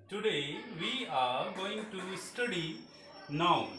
Today we are going to study noun.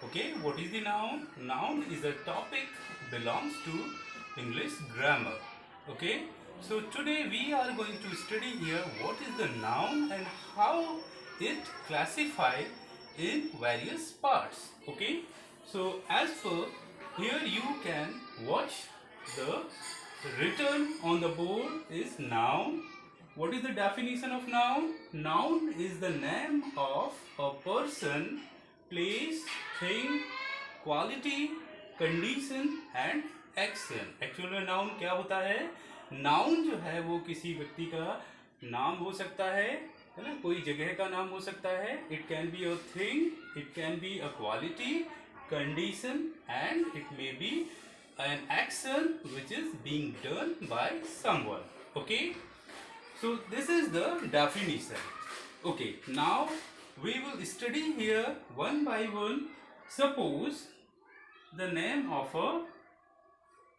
Okay, what is the noun? Noun is a topic belongs to English grammar. Okay, so today we are going to study here what is the noun and how it classified in various parts. Okay, so as per here you can watch the written on the board is noun. What is the definition of noun? Noun is the name of a person, place, thing, quality, condition and action. Actual में noun क्या होता है? Noun जो है वो किसी व्यक्ति का नाम हो सकता है ना, कोई जगह का नाम हो सकता है. It can be a thing, it can be a quality, condition and it may be an action which is being done by someone. Okay, so this is the definition. Okay, now we will study here one by one. Suppose the name of a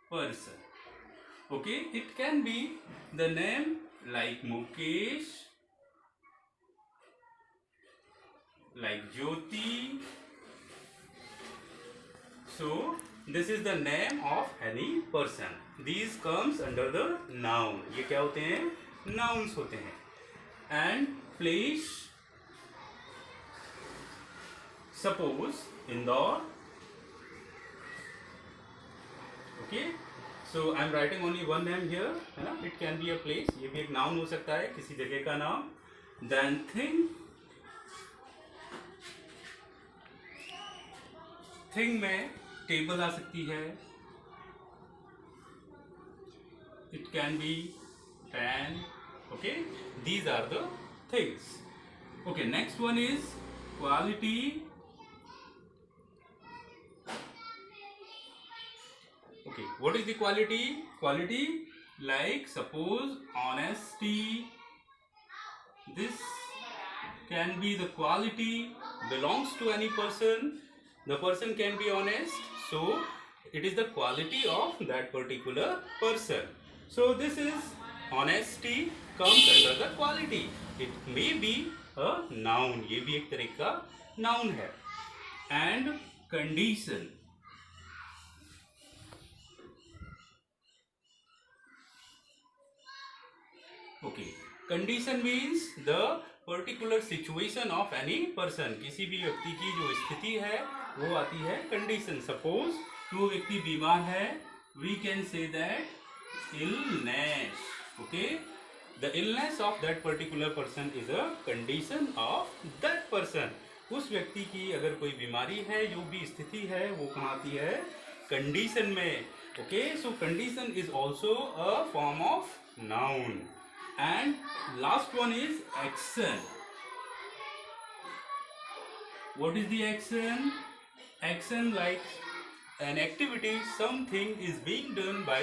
person. Okay, it can be the name like Mukesh, like Jyoti. So this is the name of any person. These comes under the noun. ये क्या होते हैं? Nouns होते हैं. And place. Suppose Indore. Okay. So I am writing only one name here. है ना? It can be a place. ये भी एक noun हो सकता है, किसी जगह का नाम. Then thing. Thing में टेबल आ सकती है. It can be pen. Okay, these are the things. Okay, next one is quality. Okay, what is the quality? Quality like suppose honesty. This can be the quality belongs to any person. The person can be honest, so it is the quality of that particular person. So this is honesty comes under the quality. It may be a noun. ये भी एक तरह का noun है. And condition. Okay, condition means the particular situation of any person. किसी भी व्यक्ति की जो स्थिति है वो आती है कंडीशन. सपोज वो व्यक्ति बीमार है, we can say that illness. Okay, the illness of that particular person is a condition of that person. उस व्यक्ति की अगर कोई बीमारी है, जो भी स्थिति है, वो कहाँ आती है? कंडीशन में. Okay, so condition is also a form of noun. And last one is action. What is the action? Action like an activity, something is being done by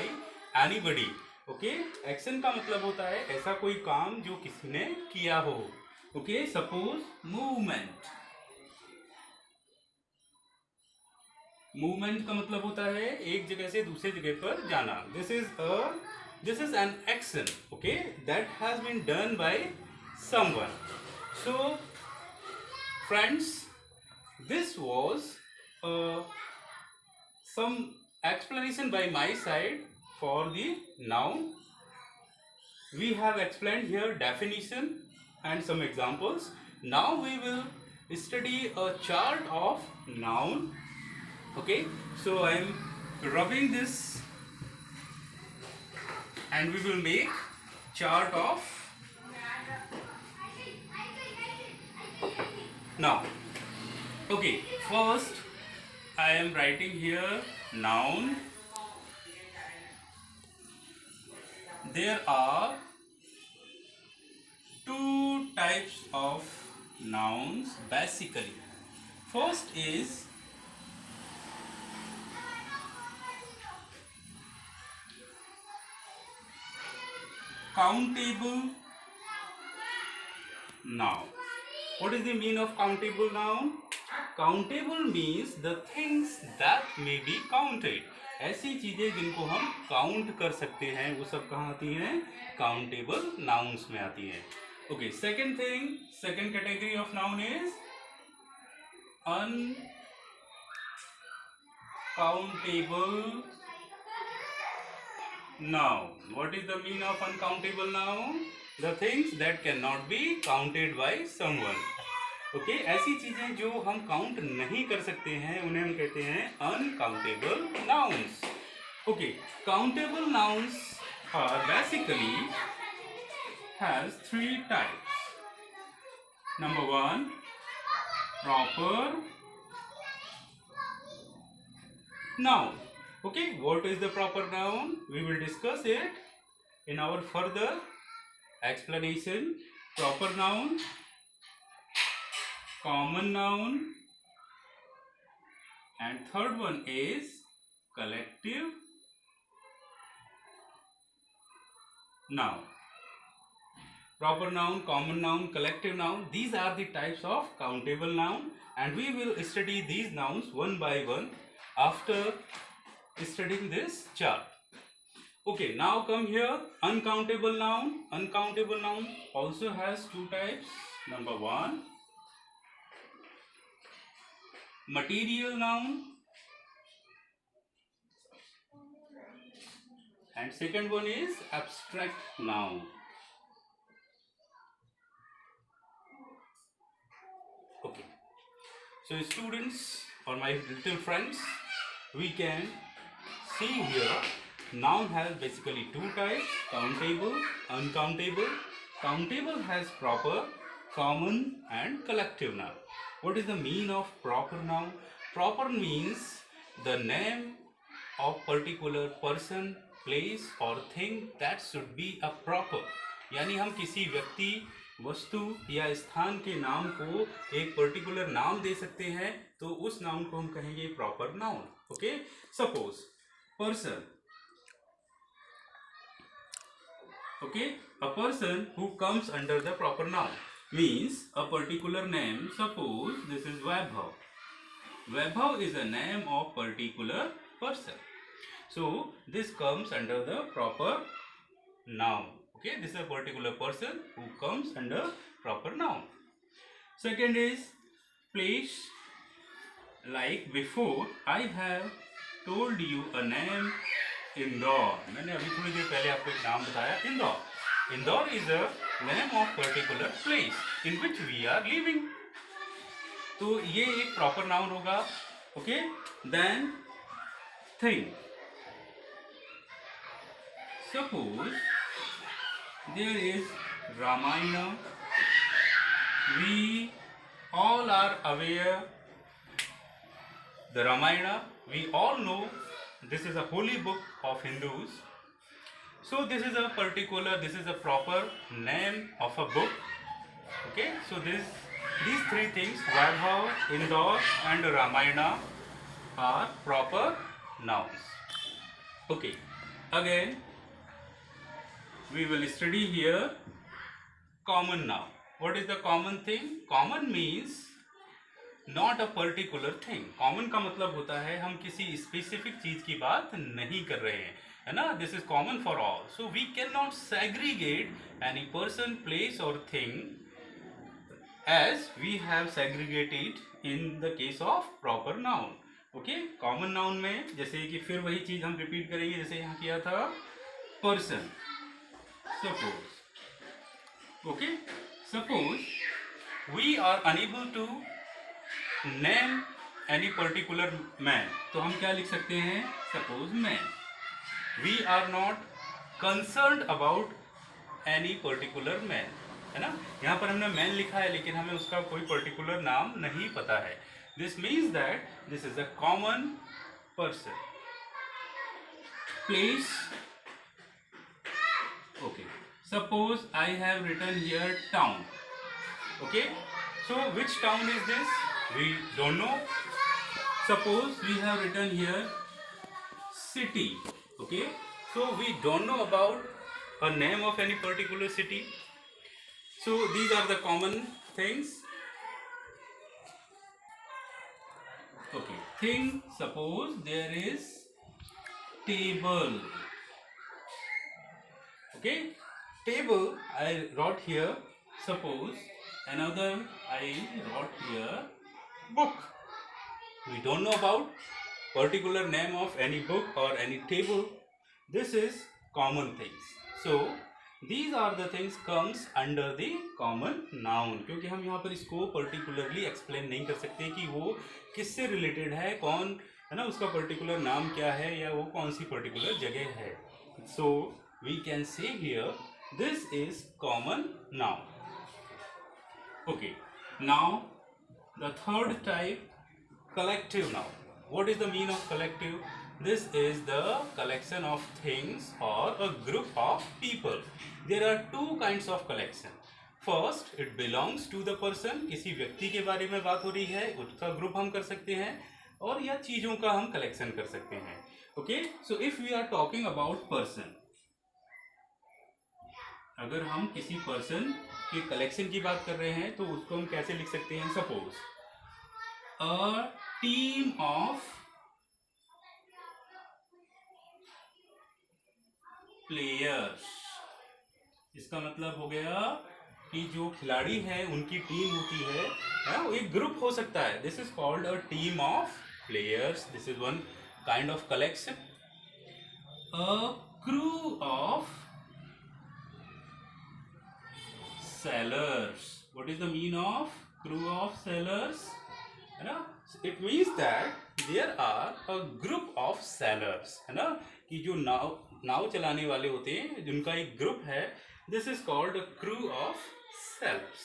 anybody. Okay, action का मतलब होता है ऐसा कोई काम जो किसी ने किया हो. Okay, suppose movement. Movement का मतलब होता है एक जगह से दूसरी जगह पर जाना. This is an action, okay, that has been done by someone. So friends, this was some explanation by my side for the noun. We have explained here definition and some examples. Now we will study a chart of noun. Okay, so I am rubbing this and we will make chart of now. Okay, first I am writing here noun. There are two types of nouns basically. First is countable noun. What is the meaning of countable noun? Countable means the things that may be counted. ऐसी चीजें जिनको हम count कर सकते हैं वो सब कहाँ आती हैं? काउंटेबल नाउन्स में आती हैं. Okay, second thing, second category of noun is uncountable noun. What is the meaning of uncountable noun? The things that cannot be counted by someone. Okay ऐसी चीजें जो हम काउंट नहीं कर सकते हैं उन्हें हम कहते हैं uncountable nouns. Okay, countable nouns are basically has three types. Number one, proper noun. Okay, what is the proper noun? We will discuss it in our further explanation. Proper noun, common noun, and third one is collective noun. Proper noun, common noun, collective noun, these are the types of countable noun, and we will study these nouns one by one after studying this chart. Okay, now come here, uncountable noun. Uncountable noun also has two types. Number one, material noun, and second one is abstract noun. Okay, so students or my little friends, we can see here noun has basically two types: countable, uncountable. Countable has proper, common, and collective noun. What is the meaning of proper noun? Proper means the name of particular person, place or thing that should be a proper. यानी हम किसी व्यक्ति, वस्तु या स्थान के नाम को एक पर्टिकुलर नाम दे सकते हैं, तो उस नाउन को हम कहेंगे proper noun. Okay, suppose person. Okay, a person who comes under the proper noun means a particular name. Suppose this is Vaibhav. Vaibhav is a name of particular person. So this comes under the proper noun. Okay, this is a particular person who comes under proper noun. Second is place. Like before, I have told you a name, Indore. मैंने अभी थोड़ी देर पहले आपको एक नाम बताया, Indore. Indore is a name of particular place in which we are living. तो ये एक प्रॉपर नाउन होगा. Okay, then thing. Suppose there is Ramayana. We all are aware the Ramayana. We all know this is a holy book of Hindus. So this is a proper name of a book. Okay, so these three things, Vaibhav, Indore, and Ramayana, are proper nouns. Okay, again we will study here common noun. What is the common thing? Common means not a particular thing. Common का मतलब होता है हम किसी specific चीज की बात नहीं कर रहे हैं, है ना? This is common for all. So we cannot segregate any person, place or thing as we have segregated in the case of proper noun. Okay, common noun में जैसे कि फिर वही चीज हम repeat करेंगे जैसे यहाँ किया था person. Suppose, okay, suppose we are unable to name any particular man, तो हम क्या लिख सकते हैं? Suppose man. We are not concerned about any particular man, है ना? यहाँ पर हमने man लिखा है लेकिन हमें उसका कोई particular नाम नहीं पता है. This means that this is a common person. Place. Okay, suppose I have written here town. Okay, so which town is this? We don't know. Suppose we have written here city. Okay, so we don't know about a name of any particular city. So these are the common things. Okay, thing. Suppose there is table. Okay, table I wrote here suppose another I wrote here book. We don't know about particular name of any book or any table. This is common things. So these are the things comes under the common noun. क्योंकि हम यहाँ पर इसको particularly explain नहीं कर सकते कि वो किससे related है, कौन है ना, उसका particular नाम क्या है या वो कौन सी particular जगह है. So we can say here this is common noun. Okay, now the third type, collective noun. What is the meaning of collective? This is the collection of things or a group of people. There are two kinds of collection. First, it belongs to the person. किसी व्यक्ति के बारे में बात हो रही है, उसका ग्रुप हम कर सकते हैं, और या चीजों का हम कलेक्शन कर सकते हैं. Okay, so if we are talking about person, अगर हम किसी पर्सन के कलेक्शन की बात कर रहे हैं तो उसको हम कैसे लिख सकते हैं? Suppose a team of players. इसका मतलब हो गया कि जो खिलाड़ी है उनकी टीम होती है वो एक ग्रुप हो सकता है. This is called a team of players. This is one kind of collection. A crew of sailors. What is the meaning of crew of sailors? है ना, it means that there are a group of sailors. है ना, कि जो नाव चलाने वाले होते हैं जिनका एक ग्रुप है. This is called a crew of sailors.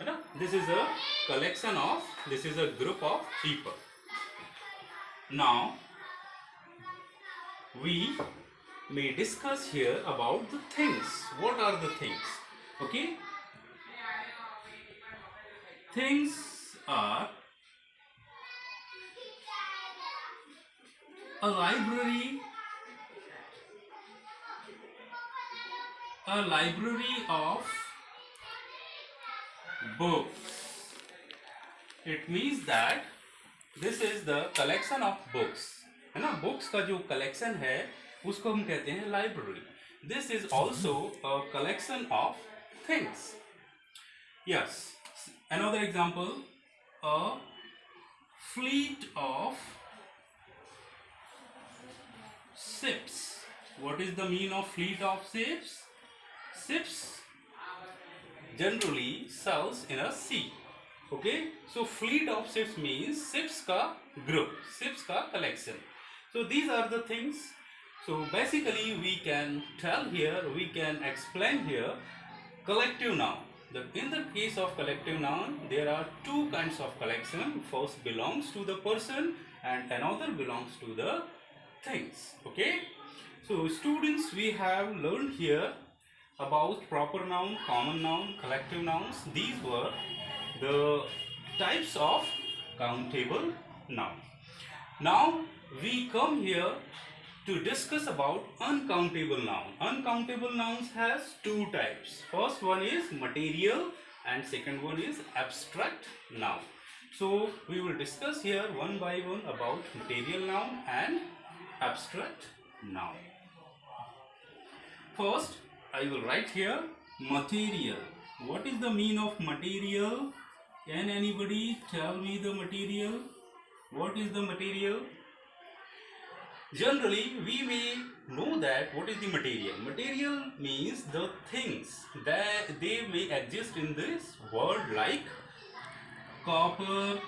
है ना, this is a collection of, this is a group of people. Now we may discuss here about the things. What are the things? Okay, things are a library of books. It means that this is the collection of books. है ना, books का जो collection है उसको हम कहते हैं library. This is also a collection of things. Yes, another example, a fleet of ships. What is the meaning of fleet of ships? Ships generally sails in a sea. Okay, so fleet of ships means ships ka group, ships ka collection. So these are the things. So basically we can tell here, we can explain here collective noun. In the case of collective noun, there are two kinds of collection. First belongs to the person and another belongs to the things. Okay, so students, we have learned here about proper noun, common noun, collective nouns. These were the types of countable noun. Now we come here to discuss about uncountable noun. Uncountable nouns has two types. First one is material and second one is abstract noun. So we will discuss here one by one about material noun and abstract noun. First, I will write here material. What is the meaning of material? Can anybody tell me the material? What is the material? Generally, we may know that what is the material. Material means the things that they may exist in this world, like copper,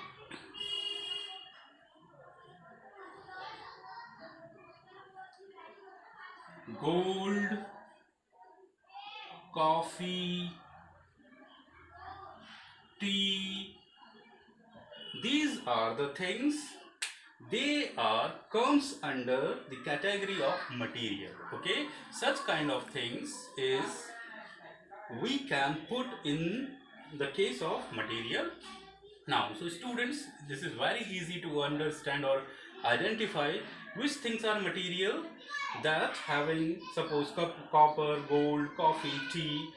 gold, coffee, tea. These are the things. They are comes under the category of material. Okay, such kind of things is we can put in the case of material now. So students, this is very easy to understand or identify which things are material. That having, suppose copper, gold, coffee, tea,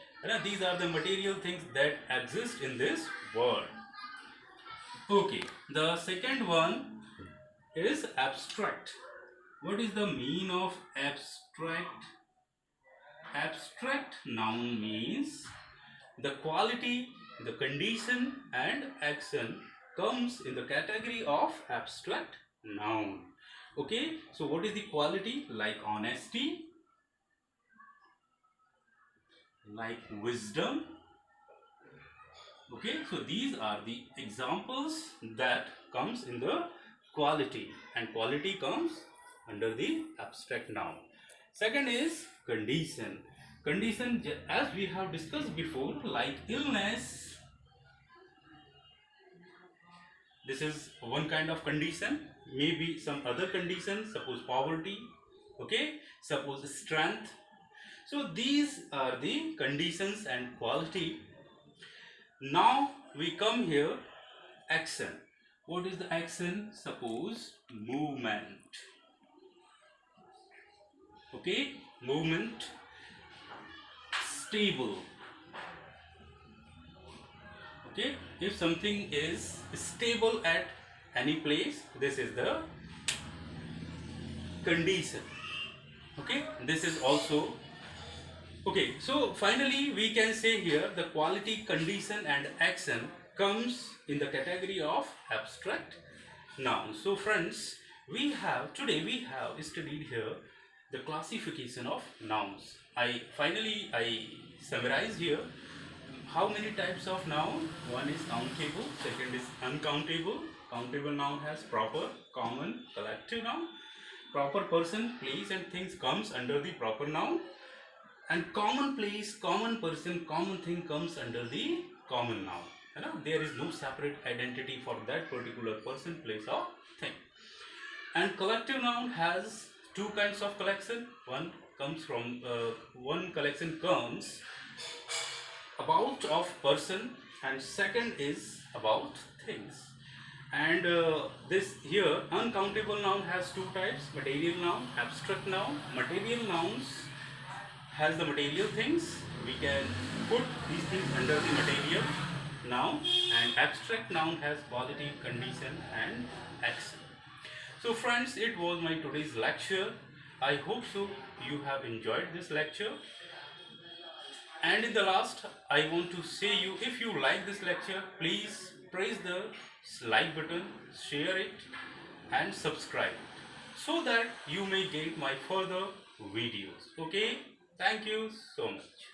these are the material things that exist in this world. Okay, the second one is abstract. What is the meaning of abstract? Abstract noun means the quality, the condition and action comes in the category of abstract noun. Okay, so what is the quality? Like honesty, like wisdom. Okay, so these are the examples that comes in the quality, and quality comes under the abstract noun. Second is condition. Condition, as we have discussed before, like illness, this is one kind of condition. Maybe some other condition, suppose poverty, okay, suppose strength. So these are the conditions and quality. Now we come here, action. What is the action? Suppose movement. Okay, movement, stable. Okay, if something is stable at any place, this is the condition. Okay, this is also okay. So finally we can say here the quality, condition and action comes in the category of abstract noun. So friends, today we have studied here the classification of nouns. I summarize here how many types of noun. One is countable, second is uncountable. Countable noun has proper, common, collective noun. Proper person, place and things comes under the proper noun, and common place, common person, common thing comes under the common noun. You know, there is no separate identity for that particular person, place or thing. And collective noun has two kinds of collection. One collection comes about of person, and second is about things. And this here uncountable noun has two types: material noun, abstract noun. Material nouns has the material things, we can put these things under the material noun, and abstract noun has quality, condition and action. So friends, it was my today's lecture. I hope so you have enjoyed this lecture. And in the last, I want to say you, if you like this lecture, please press the like button, share it and subscribe, so that you may get my further videos. Okay, thank you so much.